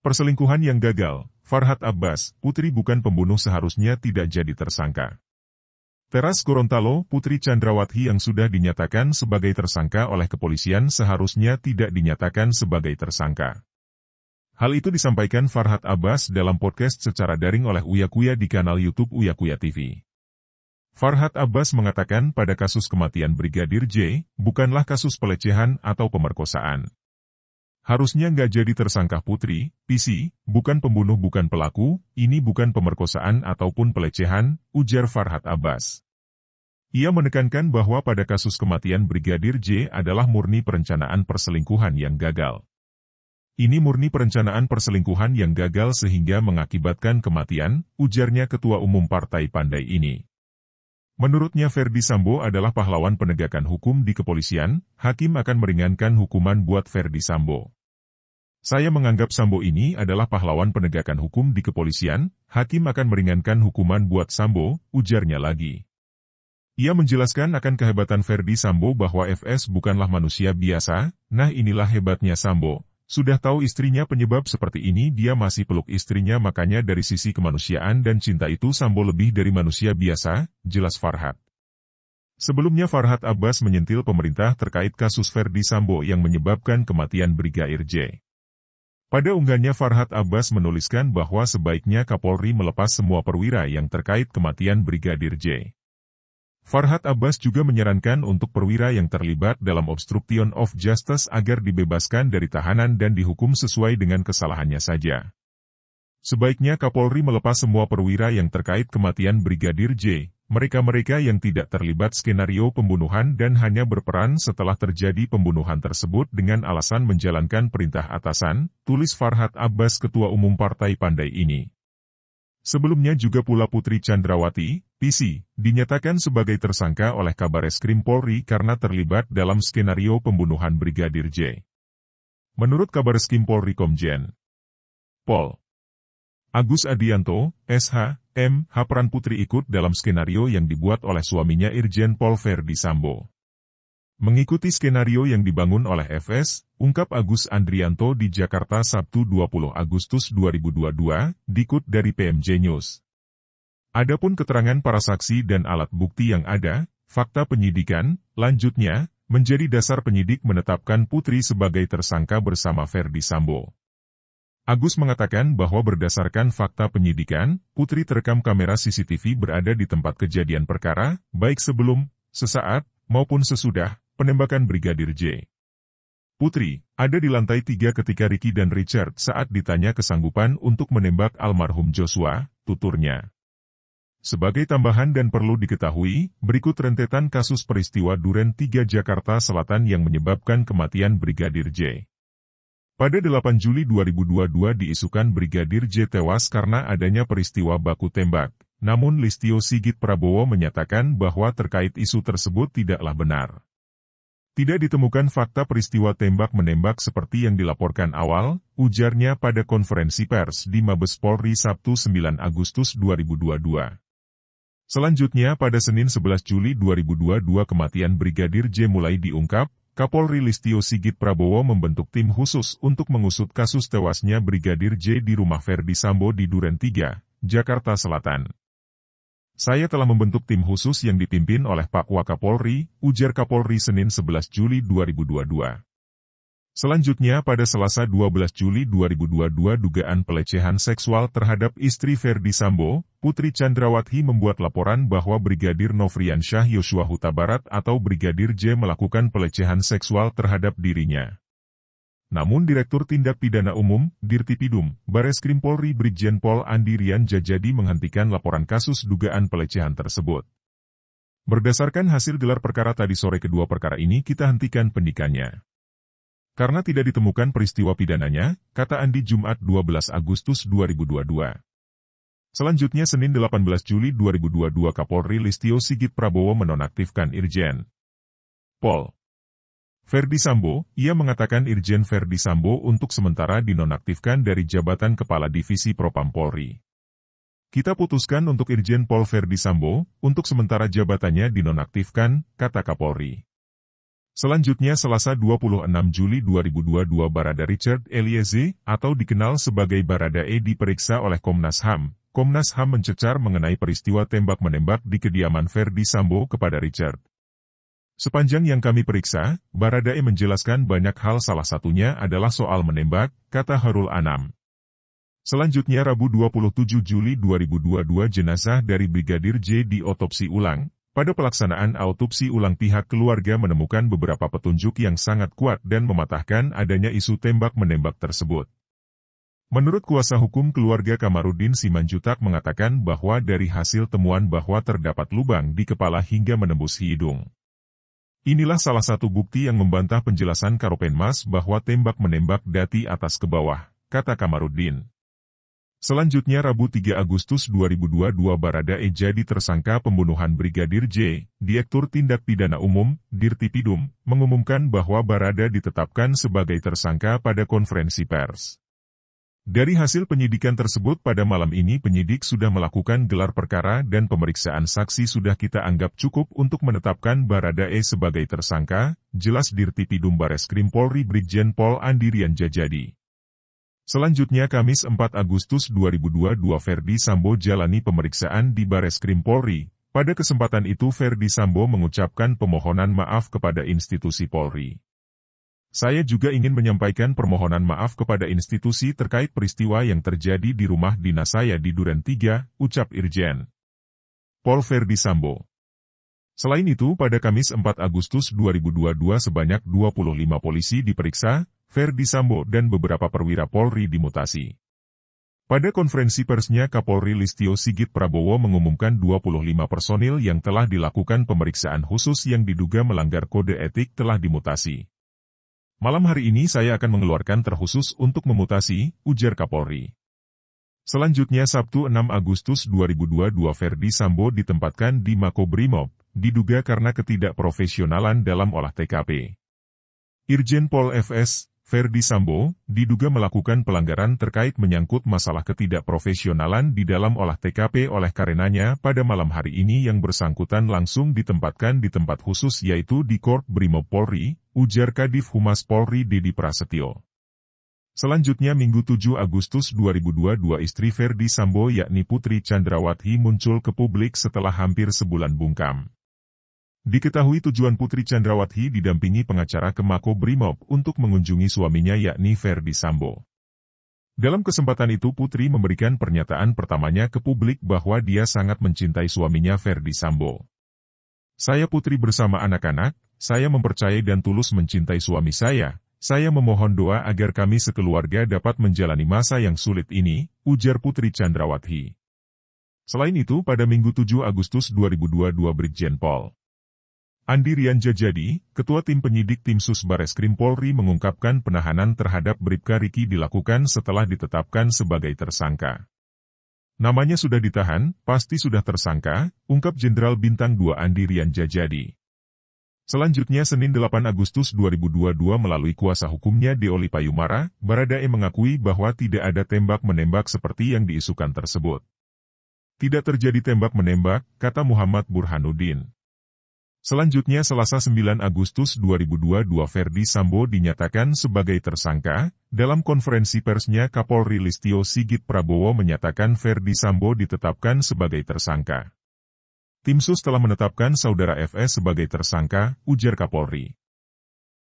Perselingkuhan yang gagal, Farhad Abbas, Putri bukan pembunuh seharusnya tidak jadi tersangka. Teras Gorontalo, Putri Chandrawati yang sudah dinyatakan sebagai tersangka oleh kepolisian seharusnya tidak dinyatakan sebagai tersangka. Hal itu disampaikan Farhad Abbas dalam podcast secara daring oleh Uya Kuya di kanal YouTube Uya Kuya TV. Farhad Abbas mengatakan pada kasus kematian Brigadir J, bukanlah kasus pelecehan atau pemerkosaan. Harusnya nggak jadi tersangka Putri, PC, bukan pembunuh bukan pelaku, ini bukan pemerkosaan ataupun pelecehan, ujar Farhad Abbas. Ia menekankan bahwa pada kasus kematian Brigadir J adalah murni perencanaan perselingkuhan yang gagal. Ini murni perencanaan perselingkuhan yang gagal sehingga mengakibatkan kematian, ujarnya Ketua Umum Partai Pandai ini. Menurutnya Ferdy Sambo adalah pahlawan penegakan hukum di kepolisian, hakim akan meringankan hukuman buat Ferdy Sambo. Saya menganggap Sambo ini adalah pahlawan penegakan hukum di kepolisian, hakim akan meringankan hukuman buat Sambo, ujarnya lagi. Ia menjelaskan akan kehebatan Ferdy Sambo bahwa FS bukanlah manusia biasa, nah inilah hebatnya Sambo. Sudah tahu istrinya penyebab seperti ini dia masih peluk istrinya makanya dari sisi kemanusiaan dan cinta itu Sambo lebih dari manusia biasa, jelas Farhad. Sebelumnya Farhad Abbas menyentil pemerintah terkait kasus Ferdy Sambo yang menyebabkan kematian Brigadir J. Pada unggahannya Farhad Abbas menuliskan bahwa sebaiknya Kapolri melepas semua perwira yang terkait kematian Brigadir J. Farhad Abbas juga menyarankan untuk perwira yang terlibat dalam obstruction of justice agar dibebaskan dari tahanan dan dihukum sesuai dengan kesalahannya saja. Sebaiknya Kapolri melepas semua perwira yang terkait kematian Brigadir J, mereka-mereka yang tidak terlibat skenario pembunuhan dan hanya berperan setelah terjadi pembunuhan tersebut dengan alasan menjalankan perintah atasan, tulis Farhad Abbas Ketua Umum Partai Pandai ini. Sebelumnya juga pula Putri Chandrawati, PC, dinyatakan sebagai tersangka oleh Kabareskrim Polri karena terlibat dalam skenario pembunuhan Brigadir J. Menurut Kabareskrim Polri Komjen Pol. Agus Adianto, SH, M.H. peran Putri ikut dalam skenario yang dibuat oleh suaminya Irjen Pol Ferdy Sambo. Mengikuti skenario yang dibangun oleh FS, ungkap Agus Andrianto di Jakarta Sabtu 20 Agustus 2022, dikut dari PMJ News. Adapun keterangan para saksi dan alat bukti yang ada, fakta penyidikan, lanjutnya, menjadi dasar penyidik menetapkan Putri sebagai tersangka bersama Ferdy Sambo. Agus mengatakan bahwa berdasarkan fakta penyidikan, Putri terekam kamera CCTV berada di tempat kejadian perkara, baik sebelum, sesaat, maupun sesudah penembakan Brigadir J. Putri ada di lantai 3 ketika Ricky dan Richard saat ditanya kesanggupan untuk menembak almarhum Joshua, tuturnya. Sebagai tambahan dan perlu diketahui, berikut rentetan kasus peristiwa Duren 3 Jakarta Selatan yang menyebabkan kematian Brigadir J. Pada 8 Juli 2022 diisukan Brigadir J tewas karena adanya peristiwa baku tembak, namun Listio Sigit Prabowo menyatakan bahwa terkait isu tersebut tidaklah benar. Tidak ditemukan fakta peristiwa tembak-menembak seperti yang dilaporkan awal, ujarnya pada konferensi pers di Mabes Polri Sabtu 9 Agustus 2022. Selanjutnya pada Senin 11 Juli 2022 kematian Brigadir J mulai diungkap, Kapolri Listio Sigit Prabowo membentuk tim khusus untuk mengusut kasus tewasnya Brigadir J di rumah Ferdy Sambo di Duren 3, Jakarta Selatan. Saya telah membentuk tim khusus yang dipimpin oleh Pak Wakapolri, ujar Kapolri Senin 11 Juli 2022. Selanjutnya pada Selasa 12 Juli 2022 dugaan pelecehan seksual terhadap istri Ferdy Sambo, Putri Chandrawati membuat laporan bahwa Brigadir Nofriansyah Yosua Huta Barat atau Brigadir J melakukan pelecehan seksual terhadap dirinya. Namun Direktur Tindak Pidana Umum, Dirtipidum, Bareskrim Polri Brigjen Pol Andi Rian Jajadi menghentikan laporan kasus dugaan pelecehan tersebut. Berdasarkan hasil gelar perkara tadi sore kedua perkara ini kita hentikan penyidikannya. Karena tidak ditemukan peristiwa pidananya, kata Andi Jumat 12 Agustus 2022. Selanjutnya Senin 18 Juli 2022 Kapolri Listio Sigit Prabowo menonaktifkan Irjen Pol Ferdy Sambo, ia mengatakan Irjen Ferdy Sambo untuk sementara dinonaktifkan dari jabatan Kepala Divisi Propam Polri. Kita putuskan untuk Irjen Pol Ferdy Sambo, untuk sementara jabatannya dinonaktifkan, kata Kapolri. Selanjutnya Selasa 26 Juli 2022 Barada Richard Eliezer, atau dikenal sebagai Baradae diperiksa oleh Komnas HAM. Komnas HAM mencecar mengenai peristiwa tembak-menembak di kediaman Ferdy Sambo kepada Richard. Sepanjang yang kami periksa, Baradae menjelaskan banyak hal, salah satunya adalah soal menembak, kata Hairul Anam. Selanjutnya Rabu 27 Juli 2022 jenazah dari Brigadir J diotopsi ulang. Pada pelaksanaan autopsi ulang pihak keluarga menemukan beberapa petunjuk yang sangat kuat dan mematahkan adanya isu tembak-menembak tersebut. Menurut kuasa hukum keluarga Kamarudin Simanjutak mengatakan bahwa dari hasil temuan bahwa terdapat lubang di kepala hingga menembus hidung. Inilah salah satu bukti yang membantah penjelasan Karopenmas bahwa tembak-menembak dari atas ke bawah, kata Kamarudin. Selanjutnya Rabu 3 Agustus 2022 Baradae jadi tersangka pembunuhan Brigadir J. Direktur Tindak Pidana Umum, Dirtipidum, mengumumkan bahwa Barada ditetapkan sebagai tersangka pada konferensi pers. Dari hasil penyidikan tersebut pada malam ini penyidik sudah melakukan gelar perkara dan pemeriksaan saksi sudah kita anggap cukup untuk menetapkan Baradae sebagai tersangka, jelas Dirtipidum Bareskrim Polri Brigjen Pol Andirian Djajadi. Selanjutnya Kamis 4 Agustus 2022 Ferdy Sambo jalani pemeriksaan di Bareskrim Polri. Pada kesempatan itu Ferdy Sambo mengucapkan permohonan maaf kepada institusi Polri. Saya juga ingin menyampaikan permohonan maaf kepada institusi terkait peristiwa yang terjadi di rumah dinas saya di Duren 3, ucap Irjen Pol Ferdy Sambo. Selain itu pada Kamis 4 Agustus 2022 sebanyak 25 polisi diperiksa, Ferdy Sambo dan beberapa perwira Polri dimutasi. Pada konferensi persnya Kapolri Listio Sigit Prabowo mengumumkan 25 personil yang telah dilakukan pemeriksaan khusus yang diduga melanggar kode etik telah dimutasi. Malam hari ini saya akan mengeluarkan terkhusus untuk memutasi, ujar Kapolri. Selanjutnya Sabtu 6 Agustus 2022 Ferdy Sambo ditempatkan di Makobrimob, diduga karena ketidakprofesionalan dalam olah TKP. Irjen Pol Fs. Ferdy Sambo, diduga melakukan pelanggaran terkait menyangkut masalah ketidakprofesionalan di dalam olah TKP oleh karenanya pada malam hari ini yang bersangkutan langsung ditempatkan di tempat khusus yaitu di Korp Brimob Polri, ujar Kadif Humas Polri Dedi Prasetyo. Selanjutnya Minggu 7 Agustus 2022 istri Ferdy Sambo yakni Putri Chandrawati muncul ke publik setelah hampir sebulan bungkam. Diketahui tujuan Putri Chandrawati didampingi pengacara ke Makobrimob untuk mengunjungi suaminya yakni Ferdy Sambo. Dalam kesempatan itu Putri memberikan pernyataan pertamanya ke publik bahwa dia sangat mencintai suaminya Ferdy Sambo. Saya Putri bersama anak-anak, saya mempercayai dan tulus mencintai suami saya memohon doa agar kami sekeluarga dapat menjalani masa yang sulit ini, ujar Putri Chandrawati. Selain itu pada Minggu 7 Agustus 2022 Brigjen Pol Andirian Djajadi, Ketua Tim Penyidik Tim Sus Bareskrim Polri mengungkapkan penahanan terhadap Bribka Riki dilakukan setelah ditetapkan sebagai tersangka. Namanya sudah ditahan, pasti sudah tersangka, ungkap Jenderal Bintang 2 Andirian Djajadi. Selanjutnya Senin 8 Agustus 2022 melalui kuasa hukumnya Deoli Payumara, Baradae mengakui bahwa tidak ada tembak-menembak seperti yang diisukan tersebut. Tidak terjadi tembak-menembak, kata Muhammad Burhanuddin. Selanjutnya Selasa 9 Agustus 2022 Ferdy Sambo dinyatakan sebagai tersangka. Dalam konferensi persnya Kapolri Listio Sigit Prabowo menyatakan Ferdy Sambo ditetapkan sebagai tersangka. Tim Sus telah menetapkan saudara FS sebagai tersangka, ujar Kapolri.